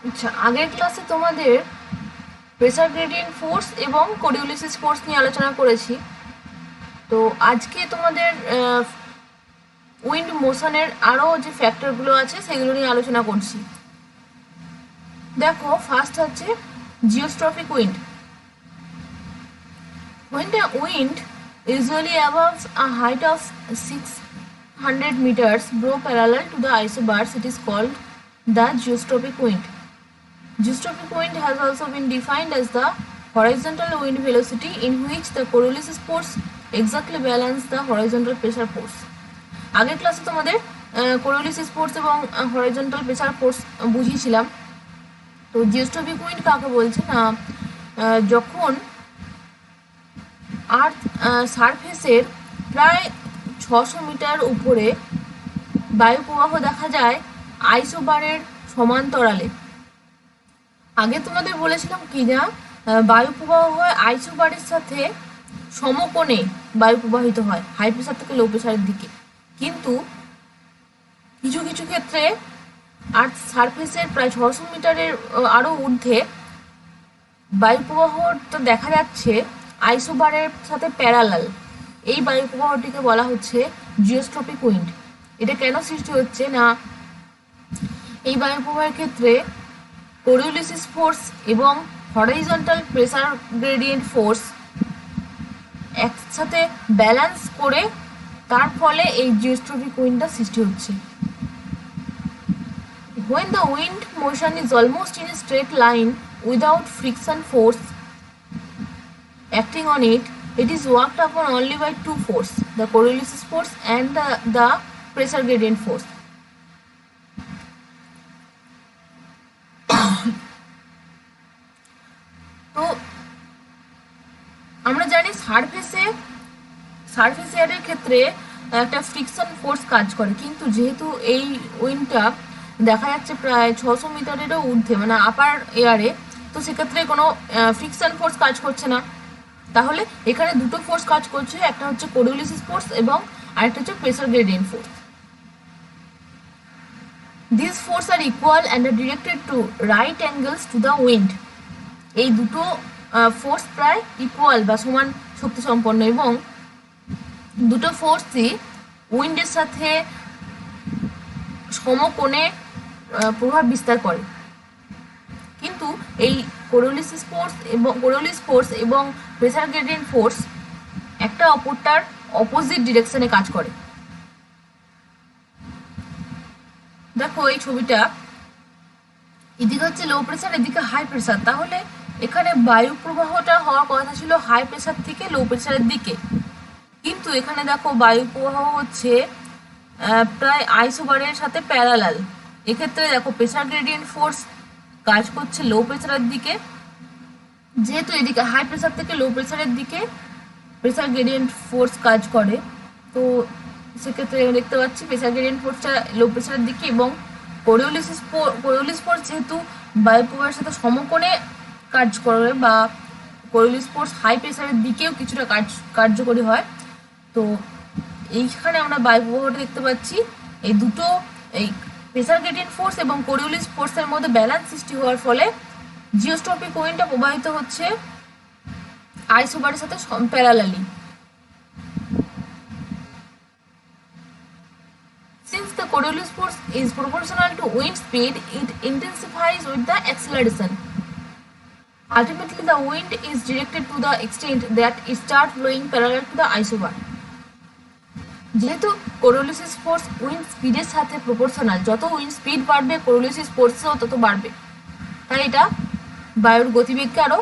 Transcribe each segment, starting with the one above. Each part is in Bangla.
আচ্ছা, আগের ক্লাসে তোমাদের প্রেসার গ্রেডিয়েন্ট ফোর্স এবং কোরিওলিসিস ফোর্স নিয়ে আলোচনা করেছি। তো আজকে তোমাদের উইন্ড মোশনের আরও যে ফ্যাক্টরগুলো আছে সেগুলো নিয়ে আলোচনা করছি। দেখো, ফার্স্ট হচ্ছে জিওস্ট্রপিক wind. When the wind, usually above a height of 600 meters, blow parallel to the isobars, it is called the geostropic wind. Geostropic wind has also been defined as the horizontal wind velocity in which the Coriolis force exactly balance the horizontal pressure force. আগের ক্লাসে তোমাদের কোরিওলিস ফোর্স এবং হরাইজন্টাল প্রেসার ফোর্স বুঝিয়েছিলাম। তো জিওস্ট্রপিক উইন্ড কাকে বলছে না, যখন আর্থ সারফেসের প্রায় 600 মিটার উপরে বায়ু প্রবাহ দেখা যায় আইসোবারের সমান্তরালে। আগে তোমাদের বলেছিলাম কি না, বায়ু প্রবাহ হয় আইসোবারের সাথে সমকোণে বায়ু প্রবাহিত হয় হাই প্রেসার থেকে লো প্রেসারের দিকে, কিন্তু কিছু কিছু ক্ষেত্রে আর্থ সারফেসের প্রায় 600 মিটারের আরও ঊর্ধ্বে বায়ু প্রবাহটা দেখা যাচ্ছে আইসোবারের সাথে প্যারালাল। এই বায়ু প্রবাহটিকে বলা হচ্ছে জিওস্ট্রপিক উইন্ড। এটা কেন সৃষ্টি হচ্ছে না, এই বায়ু প্রবাহের ক্ষেত্রে কোরিওলিস ফোর্স এবং হরাইজন্টাল প্রেসার গ্রেডিয়েন্ট ফোর্স একসাথে ব্যালেন্স করে তার ফলে এই জিওস্ট্রপিক উইন্ডটা সৃষ্টি হচ্ছে। When the wind motion is almost in a straight line without friction force acting on it, it is worked upon only by two forces, the Coriolis force and the pressure gradient force. তো আমরা জানি সারফেস এয়ারের ক্ষেত্রে একটা ফ্রিকশন ফোর্স কাজ করে, কিন্তু যেহেতু এই উইন্ডটা দেখা যাচ্ছে প্রায় 600 মিটারেরও ঊর্ধ্বে, মানে আপার এয়ারে, তো সেক্ষেত্রে কোনো ফ্রিকশন ফোর্স কাজ করছে না। তাহলে এখানে দুটো ফোর্স কাজ করছে, একটা হচ্ছে কোরিওলিস ফোর্স এবং আরেকটা হচ্ছে pressure gradient force. This force are equal and are directed to right angles to the wind. এই দুটো ফোর্স প্রায় ইকুয়াল বা সমান শক্তি সম্পন্ন, এবং দুটো ফোর্সই উইন্ডের সাথে সমকোণে প্রভাব বিস্তার করে। কিন্তু এই কোরিওলিস ফোর্স এবং প্রেসার গ্রেডিয়েন্ট ফোর্স একটা অপরটার অপোজিট ডিরেকশনে কাজ করে। দেখো এই ছবিটা, এদিকে হচ্ছে লো প্রেসার, এদিকে হাই প্রেসার। তাহলে এখানে বায়ু প্রবাহটা হওয়ার কথা ছিল হাই প্রেসার থেকে লো প্রেসারের দিকে, কিন্তু এখানে দেখো বায়ু প্রবাহ হচ্ছে প্রায় আইসোবারের সাথে প্যারালাল। এক্ষেত্রে দেখো প্রেসার গ্রেডিয়েন্ট ফোর্স কাজ করছে লো প্রেসারের দিকে, যেহেতু এদিকে হাই প্রেসার থেকে লো প্রেসারের দিকে প্রেসার গ্রেডিয়েন্ট ফোর্স কাজ করে, তো সেক্ষেত্রে দেখতে পাচ্ছি প্রেসার গ্রেডিয়েন্ট ফোর্সটা লো প্রেসারের দিকে, এবং কোরিওলিস ফোর্স যেহেতু বায়ু প্রবাহের সাথে সমকোণে কাজ করে, বা কোরিওলিস ফোর্স হাই প্রেসারের দিকেও কিছুটা কার্যকরী হয়। তো এইখানে আমরা বায়ু প্রবাহটা দেখতে পাচ্ছি, এই দুটো এই প্রেসার গ্রেডিয়েন্ট ফোর্স এবং কোরিওলিস ফোর্সের মধ্যে ব্যালেন্স সৃষ্টি হওয়ার ফলে জিওস্ট্রপিক উইন্ডটা প্রবাহিত হচ্ছে আইসোবারের সাথে parallelly. Since the Coriolis force is proportional to wind speed, it intensifies with the acceleration. Ultimately, the wind is directed to the extent that it starts blowing parallel to the isobar. যেহেতু কোরিওলিস ফোর্স উইন্ড স্পিডের সাথে প্রপোর্শনাল, যত উইন্ড স্পিড বাড়বে কোরিওলিস ফোর্সও তত বাড়বে, তাই এটা বায়ুর গতিবেগকে আরো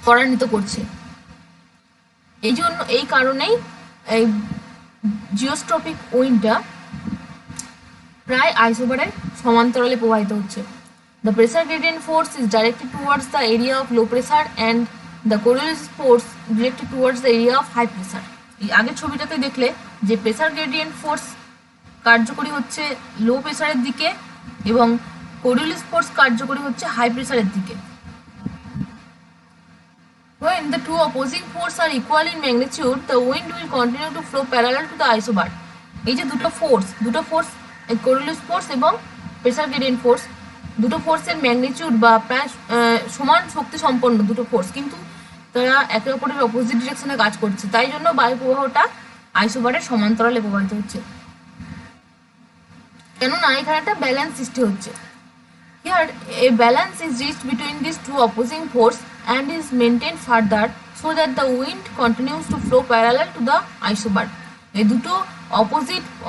ত্বরান্বিত করছে। এই কারণেই এই জিওস্ট্রপিক উইন্ডটা প্রায় আইসোবারের সমান্তরালে প্রবাহিত হচ্ছে। The pressure gradient force is directed towards the area of low pressure and the Coriolis force directed towards the area of high pressure. এই আগের ছবিটাতে দেখলে যে প্রেসার গ্রেডিয়েন্ট ফোর্স কার্যকরী হচ্ছে লো প্রেসারের দিকে এবং কোরিওলিস ফোর্স কার্যকরী হচ্ছে হাই প্রেসারের দিকে। When the two opposing forces are equal in magnitude, the wind will continue to flow parallel to the isobar. এই যে দুটো ফোর্স কোরিওলিস ফোর্স এবং প্রেসার গ্রেডিয়েন্ট ফোর্স, দুটো ফোর্সের ম্যাগনিটিউড বা প্রায় সমান শক্তি সম্পন্ন দুটো ফোর্স, কিন্তু তারা একে অপরের অপোজিট ডিরেকশনে কাজ করছে, তাই জন্য বায়ু প্রবাহটা আইসোবারের সমান্তরালে প্রবাহিত হচ্ছে, কেননা এখানে একটা ব্যালেন্স সৃষ্টি হচ্ছে। Here, a balance is reached between these two opposing forces and is maintained further so that the wind continues to flow parallel to the isobar. এই দুটো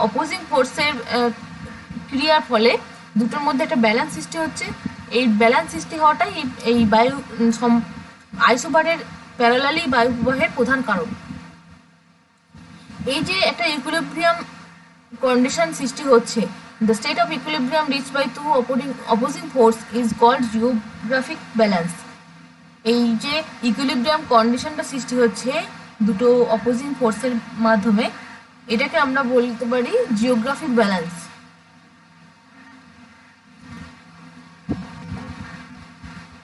অপোজিং ফোর্সের ক্রিয়ার ফলে দুটোর মধ্যে একটা ব্যালেন্স সৃষ্টি হচ্ছে। এই ব্যালেন্স সৃষ্টি হওয়াটাই এই বায়ু আইসোবারের প্যারালালি বায়ু প্রবাহের প্রধান কারণ। এই যে একটা ইকুইলিব্রিয়াম কন্ডিশন সৃষ্টি হচ্ছে, the state of equilibrium reached by two opposing force is called geographic balance. এই যে ইকুইলিব্রিয়াম কন্ডিশনটা সৃষ্টি হচ্ছে দুটো অপোজিং ফোর্সের মাধ্যমে, এটাকে আমরা বলতে পারি জিওগ্রাফিক ব্যালেন্স।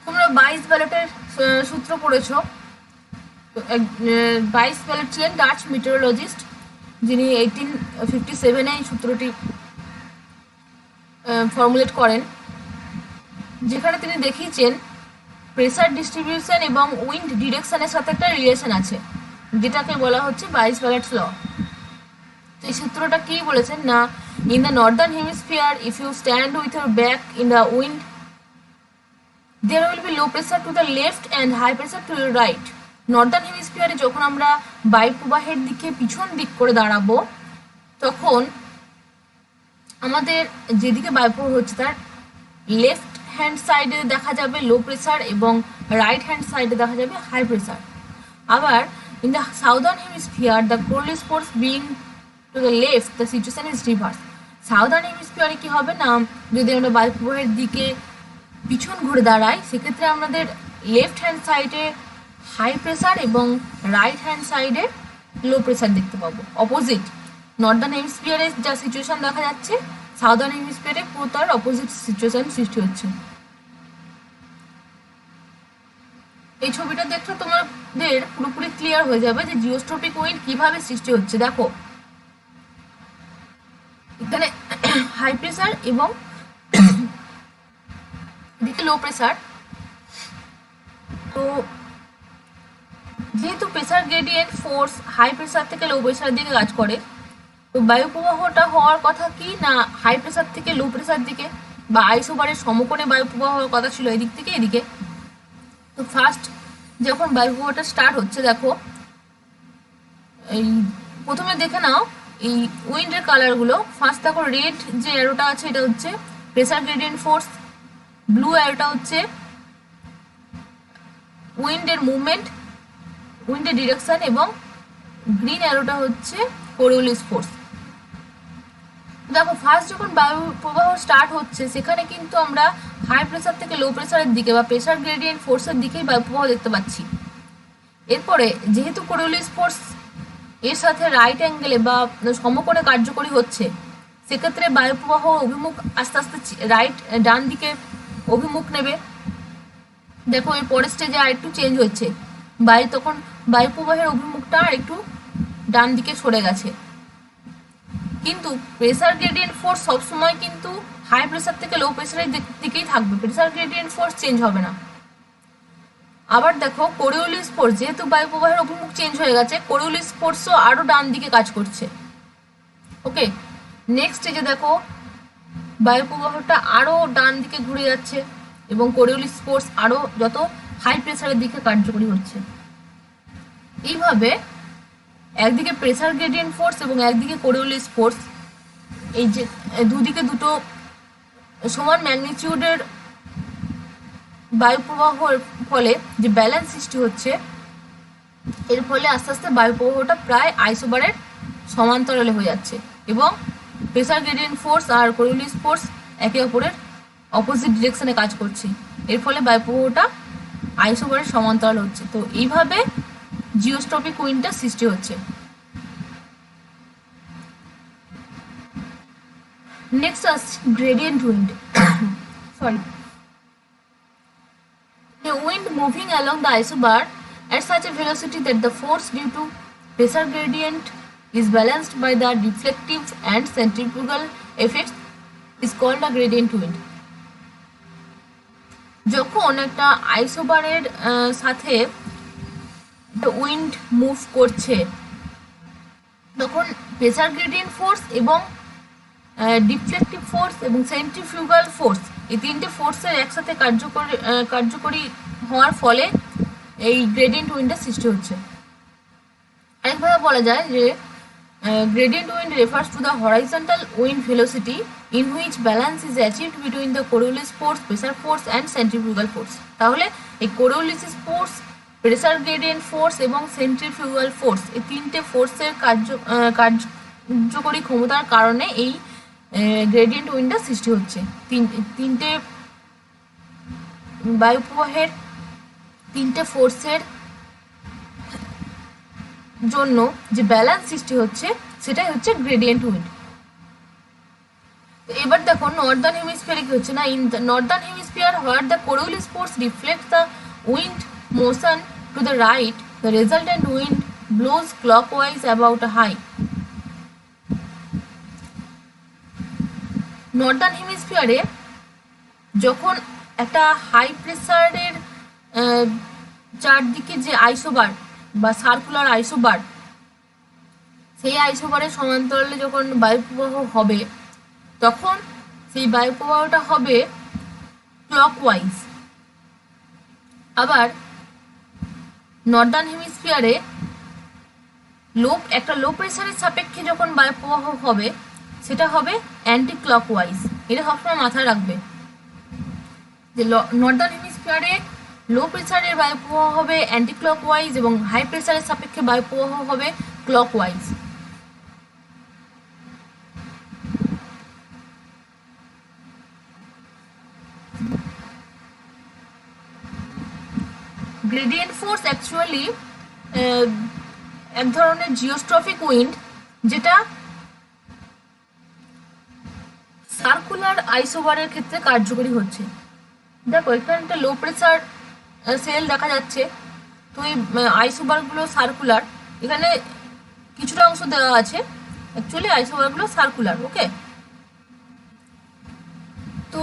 তোমরা বাইস ব্যালটের সূত্র পড়েছো। বাইস ব্যালট ছিলেন ডাচ মিটেরোলজিস্ট, যিনি 1857 এই সূত্রটি ফর্মুলেট করেন, যেখানে তিনি দেখিয়েছেন প্রেসার ডিস্ট্রিবিউশন এবং উইন্ড ডিরেকশনের সাথে একটা রিলেশন আছে, যেটাকে বলা হচ্ছে বাইস ব্যালটস ল। তো এই সূত্রটা কি বলেছেন না, in the northern hemisphere if you stand with your back in the wind there will be low pressure to the left and high pressure to your right. Northern হেমিস্ফিয়ারে যখন আমরা বায়ু প্রবাহের দিকে পিছন দিক করে দাঁড়াবো, তখন আমাদের যেদিকে বায়ু প্রবাহ হচ্ছে তার লেফট হ্যান্ড সাইডে দেখা যাবে লো প্রেসার এবং রাইট হ্যান্ড সাইডে দেখা যাবে হাই প্রেসার। আবার in the southern hemisphere the Coriolis force being to the left the situation is reverse. Southern হেমিস্ফিয়ারে কি হবে না, যদি আমরা বায়ু প্রবাহের দিকে পিছন ঘুরে দাঁড়াই, সেক্ষেত্রে আমাদের লেফট হ্যান্ড সাইডে হাই প্রেসার এবং রাইট হ্যান্ড সাইডে লো প্রেসার দেখতে পাবো। অপোজিট নর্দার্ন হেমিস্ফিয়ারে যা সিচুয়েশন দেখা যাচ্ছে, সাউদার্ন হেমিস্ফিয়ারে পুরো তার অপোজিট সিচুয়েশন সৃষ্টি হচ্ছে। এই ছবিটা দেখলে তোমাদের পুরোপুরি ক্লিয়ার হয়ে যাবে যে জিওস্ট্রপিক উইন্ড কিভাবে সৃষ্টি হচ্ছে। দেখো এখানে হাই প্রেসার এবং এদিকে লো প্রেসার। তো যেহেতু pressure gradient force high pressure থেকে লো প্রেসারের দিকে কাজ করে, তো বায়ু প্রবাহটা হওয়ার কথা কি না হাই প্রেসার থেকে লো প্রেসার দিকে, বা আইসোবারের সমকোণে বায়ু প্রবাহ হওয়ার কথা ছিল এদিক থেকে এদিকে। তো ফার্স্ট যখন বায়ু প্রবাহটা স্টার্ট হচ্ছে, দেখো এই প্রথমে দেখে নাও এই উইন্ডের কালারগুলো। ফার্স্ট দেখো রেড যে অ্যারোটা আছে এটা হচ্ছে প্রেসার গ্রেডিয়েন্ট ফোর্স, ব্লু অ্যারোটা হচ্ছে উইন্ডের মুভমেন্ট, উইন্ডের ডিরেকশন, এবং গ্রিন অ্যারোটা হচ্ছে কোরিওলিস ফোর্স। দেখো ফার্স্ট যখন বায়ু প্রবাহ স্টার্ট হচ্ছে, সেখানে কিন্তু আমরা হাই প্রেসার থেকে লো প্রেসারের দিকে বা প্রেসার গ্রেডিয়েন্ট ফোর্সের দিকেই বায়ু প্রবাহ দেখতে পাচ্ছি। এরপরে যেহেতু কোরিওলিস ফোর্স এর সাথে রাইট অ্যাঙ্গেলে বা সমকোণে কার্যকরী হচ্ছে, সেক্ষেত্রে বায়ু প্রবাহ অভিমুখ আস্তে আস্তে ডান দিকে অভিমুখ নেবে। দেখো এর পরের স্টেজে আর একটু চেঞ্জ হচ্ছে, তখন বায়ু প্রবাহের অভিমুখটা আর একটু ডান দিকে সরে গেছে। কিন্তু প্রেসার গ্রেডিয়েন্ট ফোর্স সবসময় কিন্তু হাই প্রেসার থেকে লো প্রেসারের দিকেই থাকবে, প্রেসার গ্রেডিয়েন্ট ফোর্স চেঞ্জ হবে না। আবার দেখো কোরিওলিস ফোর্স, যেহেতু বায়ু প্রবাহের অভিমুখ চেঞ্জ হয়ে গেছে, কোরিওলিস ফোর্সও আরো ডান দিকে কাজ করছে। ওকে, নেক্সট স্টেজে দেখো বায়ু প্রবাহটা আরো ডান দিকে ঘুরে যাচ্ছে এবং কোরিওলিস ফোর্স আরো যত হাই প্রেসারের দিকে কার্যকরী হচ্ছে। এইভাবে একদিকে প্রেসার গ্রেডিয়েন্ট ফোর্স এবং একদিকে কোরিওলিস ফোর্স, এই যে দুদিকে দুটো সমান ম্যাগনিটিউডের বায়ু প্রবাহের ফলে যে ব্যালেন্স সৃষ্টি হচ্ছে, এর ফলে আস্তে আস্তে বায়ু প্রবাহটা প্রায় আইসোবারের সমান্তরালে হয়ে যাচ্ছে এবং প্রেসার গ্রেডিয়েন্ট ফোর্স আর কোরিওলিস ফোর্স একে অপরের অপোজিট ডিরেকশনে কাজ করছে। এর ফলে বায়ু প্রবাহটা আইসোবারের সমান্তরাল হচ্ছে। তো এইভাবে জিওস্ট্রপিক উইন্ডটা সৃষ্টি হচ্ছে। নেক্সট আসছে gradient wind. Sorry, a wind moving along the isobar at such a velocity that the force due to pressure gradient is balanced by the reflective and centrifugal effects is called a gradient wind. যখন একটা আইসোবারের সাথে উইন্ড মুভ করছে তখন প্রেসার গ্রেডিয়েন্ট ফোর্স এবং ডিফ্লেকটিভ ফোর্স এবং সেন্ট্রিফিউগাল ফোর্স, এই তিনটে ফোর্সের একসাথে কার্যকরী হওয়ার ফলে এই গ্রেডিয়েন্ট উইন্ডের সৃষ্টি হচ্ছে। আরেকভাবে বলা যায় যে gradient wind refers to the horizontal wind velocity in which balance is achieved between the Coriolis force, pressure force and centrifugal force। তাহলে এই Coriolis force, pressure gradient force এবং centrifugal force এই তিনটে ফোর্সের কার্যকরী ক্ষমতার কারণে এই গ্রেডিয়েন্ট উইন্ডের সৃষ্টি হচ্ছে। তিনটে বায়ুপ্রবাহের তিনটে ফোর্সের জন্য যে ব্যালেন্স সৃষ্টি হচ্ছে সেটাই হচ্ছে গ্রেডিয়েন্ট উইন্ড। এবার দেখো নর্দার্ন হেমিস্ফিয়ারে কি হচ্ছে না, in the northern hemisphere where the Coriolis force reflect the wind motion to the right, the resultant wind blows clockwise about a high. Northern হেমিস্ফিয়ারে যখন একটা হাই প্রেসারের চারদিকে যে আইসোবার বা সার্কুলার আইসোবার, সেই আইসোবারের সমান্তরালে যখন বায়ুপ্রবাহ হবে তখন সেই বায়ুপ্রবাহটা হবে ক্লকওয়াইজ। আবার নর্দার্ন হেমিস্ফিয়ারে একটা লো প্রেসারের সাপেক্ষে যখন বায়ুপ্রবাহ হবে সেটা হবে অ্যান্টি ক্লকওয়াইজ। এটা সবসময় মাথায় রাখবে যে নর্দার্ন হেমিস্ফিয়ারে লো প্রেসারের বায়ুপ্রবাহ হবে অ্যান্টি ক্লকওয়াইজ এবং হাই প্রেসারের সাপেক্ষে বায়ুপ্রবাহ হবে ক্লকওয়াইজ। গ্রেডিয়েন্ট ফোর্স অ্যাকচুয়ালি এক ধরনের জিওস্ট্রফিক উইন্ড যেটা সার্কুলার আইসোবারের ক্ষেত্রে কার্যকরী হচ্ছে। দেখো এখানে একটা লো প্রেসার সেল দেখা যাচ্ছে, তো এই আইসোবারগুলো সার্কুলার, এখানে কিছুটা অংশ দেওয়া আছে, অ্যাকচুয়ালি আইসোবারগুলো সার্কুলার। ওকে, তো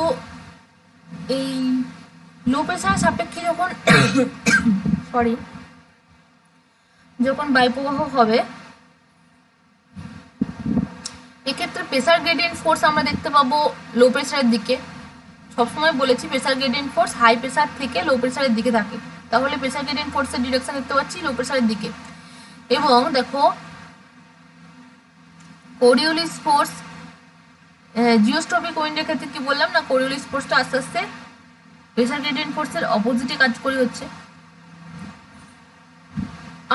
এই লো প্রেসারের সাপেক্ষে যখন বায়ুপ্রবাহ হবে এক্ষেত্রে প্রেসার গ্রেডিয়েন্ট ফোর্স আমরা দেখতে পাবো লো প্রেসারের দিকে। সবসময় বলেছি pressure gradient force high pressure থেকে লো প্রেসারের দিকে থাকে, তাহলে প্রেসার গ্রেডিয়েন্ট ফোর্সের ডিরেকশন দেখতে পাচ্ছি লো প্রেসারের দিকে। এবং দেখো কোরিওলিস ফোর্স জিওস্ট্রপিক উইন্ডের ক্ষেত্রে কি বললাম না, কোরিওলিস ফোর্সটা আস্তে আস্তে প্রেসার গ্রেডিয়েন্ট ফোর্সের অপোজিটে কার্যকরী হচ্ছে।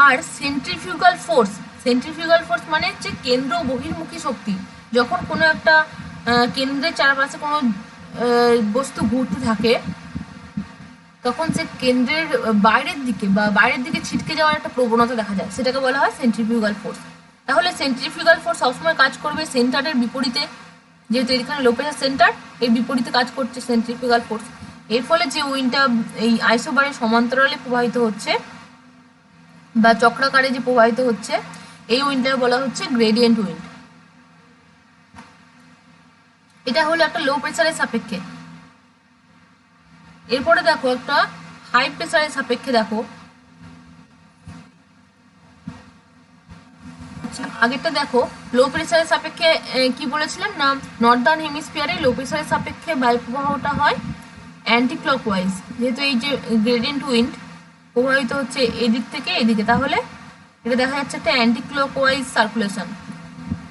আর সেন্ট্রিফিউগাল ফোর্স মানে হচ্ছে কেন্দ্র বহির্মুখী শক্তি। যখন কোনো একটা কেন্দ্রের চারপাশে কোনো বস্তু ঘুরতে থাকে তখন সে কেন্দ্রের বাইরের দিকে ছিটকে যাওয়ার একটা প্রবণতা দেখা যায়, সেটাকে বলা হয় সেন্ট্রিফিউগাল ফোর্স। তাহলে সেন্ট্রিফিউগাল ফোর্স সবসময় কাজ করবে সেন্টারের বিপরীতে, যেহেতু এখানে লো প্রেসার সেন্টার, এর বিপরীতে কাজ করছে সেন্ট্রিফিউগাল ফোর্স। এর ফলে যে উইন্ডটা এই আইসোবারের সমান্তরালে প্রবাহিত হচ্ছে বা চক্রাকারে যে প্রবাহিত হচ্ছে এই উইন্ডটাকে বলা হচ্ছে গ্রেডিয়েন্ট উইন্ড। এটা হলো একটা লো প্রেসারের সাপেক্ষে। এরপরে দেখো একটা হাই প্রেসারের সাপেক্ষে, দেখো আগেরটা দেখো লো প্রেসারের সাপেক্ষে কি বলেছিলাম না, নর্দার্ন হেমিস্ফিয়ারে লো প্রেসারের সাপেক্ষে বায়ুপ্রবাহটা হয় অ্যান্টি ক্লকওয়াইজ, যেহেতু এই যে গ্রেডিয়েন্ট উইন্ড প্রবাহিত হচ্ছে এদিক থেকে এদিকে, তাহলে এটা দেখা যাচ্ছে একটা অ্যান্টি ক্লকওয়াইজ সার্কুলেশন।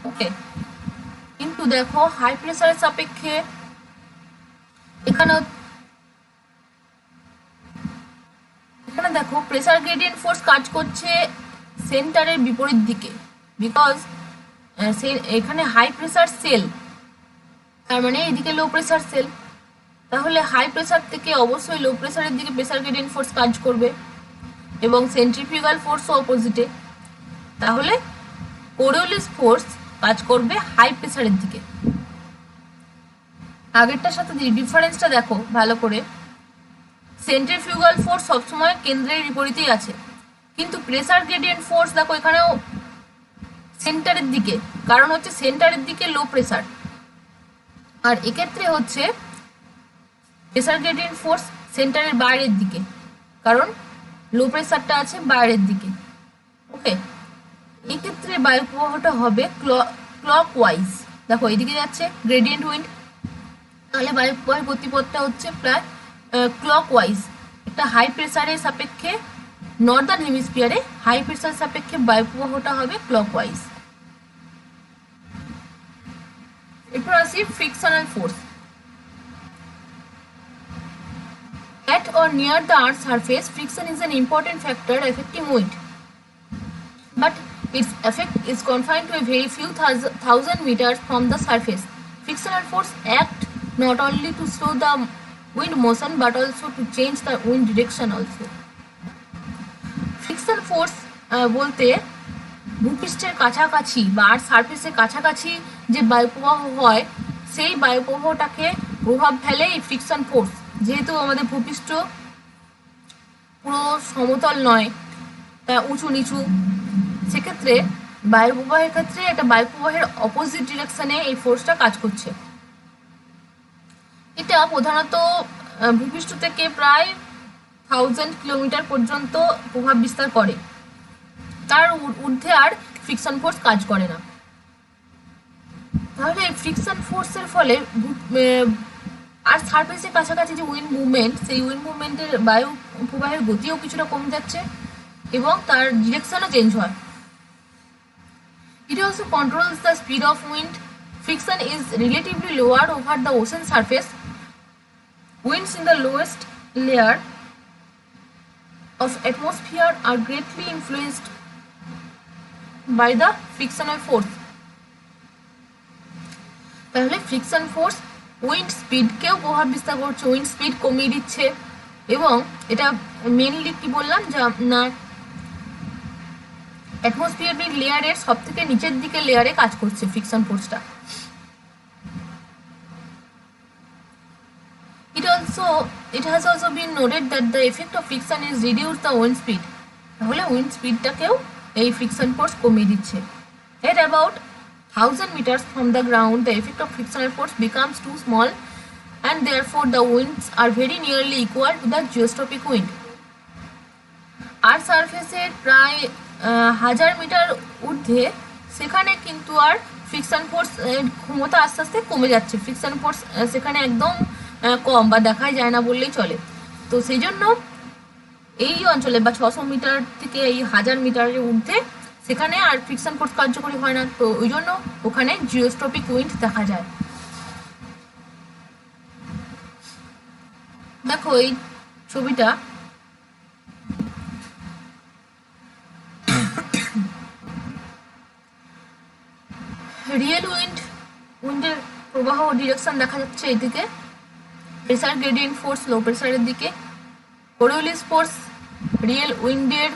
ওকে, কিন্তু দেখো হাই প্রেসারের সাপেক্ষে এখানে দেখো প্রেসার গ্রেডিয়েন্ট ফোর্স কাজ করছে সেন্টারের বিপরীত দিকে, বিকজ এখানে হাই প্রেসার সেল, তার মানে এদিকে লো প্রেসার সেল, তাহলে হাই প্রেসার থেকে অবশ্যই লো প্রেসারের দিকে প্রেসার গ্রেডিয়েন্ট ফোর্স কাজ করবে এবং সেন্ট্রিফিউগাল ফোর্সও অপোজিটে, তাহলে কোরিওলিস ফোর্স কাজ করবে হাই প্রেসারের দিকে। আগেরটার সাথে ডিফারেন্সটা দেখো ভালো করে, সেন্ট্রিফিউগাল ফোর্স সবসময় কেন্দ্রের বিপরীতেই আছে, কিন্তু প্রেসার গ্রেডিয়েন্ট ফোর্স দেখো এখানেও সেন্টারের দিকে, কারণ হচ্ছে সেন্টারের দিকে লো প্রেসার, আর এক্ষেত্রে হচ্ছে প্রেসার গ্রেডিয়েন্ট ফোর্স সেন্টারের বাইরের দিকে, কারণ লো প্রেসারটা আছে বাইরের দিকে। ওকে, এই ক্ষেত্রে বায়ু প্রবাহটা হবে ক্লক ওয়াইজ। দেখো এইদিকে যাচ্ছে গ্রেডিয়েন্ট উইন্ড, তাহলে বায়ু প্রবাহের গতিপথটা হচ্ছে প্রায় ক্লক ওয়াইজ। একটা হাই প্রেসারের সাপেক্ষে নর্দার্ন হেমিস্ফিয়ারে হাই প্রেসার সাপেক্ষে বায়ু প্রবাহটা হবে ক্লক ওয়াইজ। এরপর আসি frictional force. At or near the Earth's surface, friction is an important factor affecting wind. But its effect is confined to a very few thousand meters from the surface. Frictional force act not only to slow the wind motion but also to change the wind direction also. Friction force বলতে ভূপৃষ্ঠের কাছাকাছি বা আর্থ সারফেসের কাছাকাছি যে বায়ুপ্রবাহ হয় সেই বায়ুপ্রবাহটাকে প্রভাব ফেলে এই ফ্রিকশন ফোর্স। যেহেতু আমাদের ভূপৃষ্ঠ পুরো সমতল নয়, তা উঁচু নিচু, সেক্ষেত্রে বায়ু প্রবাহের ক্ষেত্রে এটা বায়ু প্রবাহের অপোজিট ডিরেকশনে এই ফোর্সটা কাজ করছে। এটা প্রধানত ভূপৃষ্ঠ থেকে প্রায় 1000 কিলোমিটার পর্যন্ত প্রভাব বিস্তার করে, তার ঊর্ধ্বে আর ফ্রিকশন ফোর্স কাজ করে না। তাহলে এই ফ্রিকশন ফোর্সের ফলে আর সারফেসের কাছাকাছি যে উইন্ড মুভমেন্ট, সেই উইন্ড মুভমেন্টের বায়ু প্রবাহের গতিও কিছুটা কমে যাচ্ছে এবং তার ডিরেকশনও চেঞ্জ হয়। It also controls the speed of wind. Friction is relatively lower over the ocean surface. Winds in the lowest layer of atmosphere are greatly influenced by the frictional force. তাহলে ফ্রিকশন ফোর্স উইন্ড স্পিডকেও প্রভাব বিস্তার করছে, উইন্ড স্পিড কমিয়ে দিচ্ছে এবং এটা মেনলি কি বললাম না অ্যাটমসফিয়ারিক লেয়ারের সব থেকে নিচের দিকে লেয়ারে কাজ করছে friction ফোর্সটা। It has also been noted that the effect of friction is reduce the wind speed. তাহলে উইন্ড স্পিডটাকেও এই ফ্রিকশন ফোর্স কমিয়ে দিচ্ছে। At about 1000 meters from the ground, the effect of frictional force becomes too small and therefore the winds are very nearly equal to the geostrophic wind. আর সারফেসের প্রায় 1000 মিটার ঊর্ধ্বে সেখানে কিন্তু আর ফ্রিকশন ফোর্স ক্ষমতা আস্তে আস্তে কমে যাচ্ছে, ফ্রিকশন ফোর্স সেখানে একদম কম বা দেখাই যায় না বললেই চলে। তো সেই জন্য এই অঞ্চলে বা 600 মিটার থেকে এই 1000 মিটারের ঊর্ধ্বে সেখানে আর ফ্রিকশন ফোর্স কার্যকরী হয় না, তো ওই জন্য ওখানে জিওস্ট্রপিক উইন্ড দেখা যায়। দেখো এই ছবিটা, রিয়েল উইন্ডের প্রবাহ ডিরেকশন দেখা যাচ্ছে এইদিকে, প্রেসার গ্রেডিয়েন্ট ফোর্স লো প্রেসারের দিকে, কোরিওলিস ফোর্স রিয়েল উইন্ডের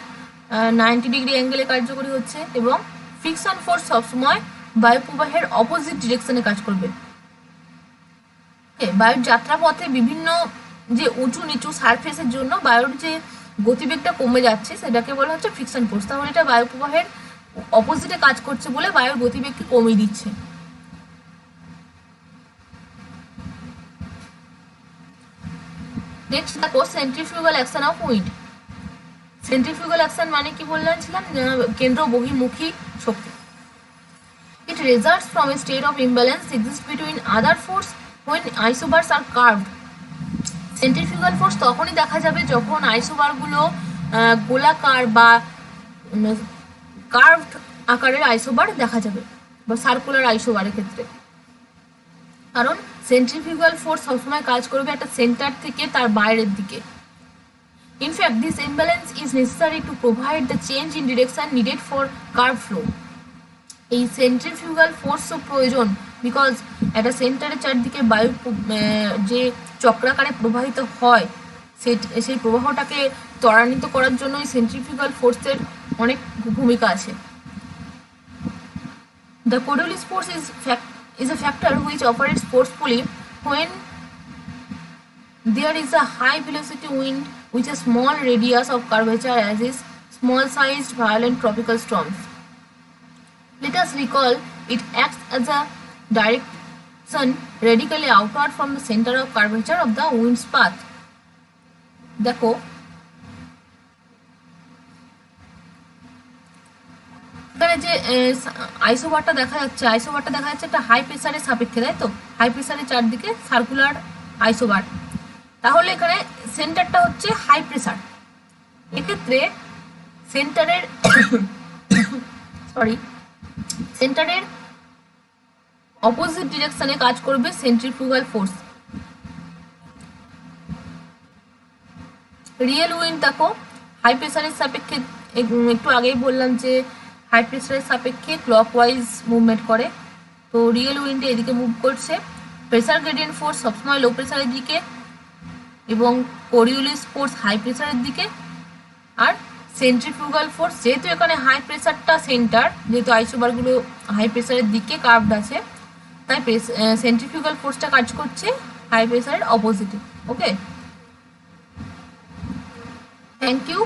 90 ডিগ্রি অ্যাঙ্গেলে কার্যকরী হচ্ছে এবং ফ্রিকশন ফোর্স সবসময় বায়ু প্রবাহের অপোজিট ডিরেকশনে কাজ করবে। বায়ুর যাত্রাপথে বিভিন্ন যে উঁচু নিচু সারফেসের জন্য বায়ুর যে গতিবেগটা কমে যাচ্ছে সেটাকে বলা হচ্ছে ফ্রিকশন ফোর্স। তাহলে এটা বায়ু প্রবাহের অপোজিটে কাজ করছে বলে বায়ুর গতিবেগকে কমিয়ে দিচ্ছে। নেক্সট দেখো centrifugal action of wind. Centrifugal action মানে কি বলছিলাম, কেন্দ্র বহির্মুখী শক্তি। It results from a state of imbalance exists between other force when isobars are curved. Centrifugal force তখনই দেখা যাবে যখন আইসোবারগুলো গোলাকার বা কার্ভড আকারের আইসোবার দেখা যাবে বা সার্কুলার আইসোবারের ক্ষেত্রে, কারণ সেন্ট্রিফিউগাল ফোর্স সবসময় কাজ করবে একটা সেন্টার থেকে তার বাইরের দিকে। In fact, this imbalance is necessary to provide the change in direction needed for curve flow. এই সেন্ট্রিফিউগাল ফোর্সও প্রয়োজন, বিকজ একটা সেন্টারের চারদিকে বায়ু যে চক্রাকারে প্রবাহিত হয় সেই প্রবাহটাকে ত্বরান্বিত করার জন্য এই সেন্ট্রিফিউগাল ফোর্সের অনেক ভূমিকা আছে। The Coriolis force is a factor which operates forcefully when there is a high velocity wind with a small radius of curvature, as is small sized violent tropical storms. Let us recall it acts as a direction radically outward from the center of curvature of the wind's path. দেখো এখানে যে আইসোবারটা দেখা যাচ্ছে, আইসোবারটা দেখা যাচ্ছে একটা হাই প্রেসারের সাপেক্ষে, তাই তো? হাই প্রেসারের চারদিকে সার্কুলার আইসোবার। তাহলে এখানে সেন্টারটা হচ্ছে হাই প্রেসার। এক্ষেত্রে সেন্টারের সরি সেন্টারের অপোজিট ডিরেকশনে কাজ করবে সেন্ট্রিফুগাল ফোর্স। রিয়েল উইন্ড দেখো হাই প্রেসারের সাপেক্ষে, একটু আগেই বললাম যে হাই প্রেসারের সাপেক্ষে ক্লকওয়াইজ মুভমেন্ট করে, তো রিয়েল উইন্ডে এদিকে মুভ করছে। প্রেসার গ্রেডিয়েন্ট ফোর্স সবসময় লো প্রেসারের দিকে এবং কোরিওলিস ফোর্স হাই প্রেসারের দিকে। আর সেন্ট্রিফিউগাল ফোর্স, যেহেতু এখানে হাই প্রেসারটা সেন্টার, যেহেতু আইসোবারগুলো হাই প্রেসারের দিকে কার্ভড আছে, তাই সেন্ট্রিফিউগাল ফোর্সটা কাজ করছে হাই প্রেসারের অপোজিটে। ওকে, থ্যাংক ইউ।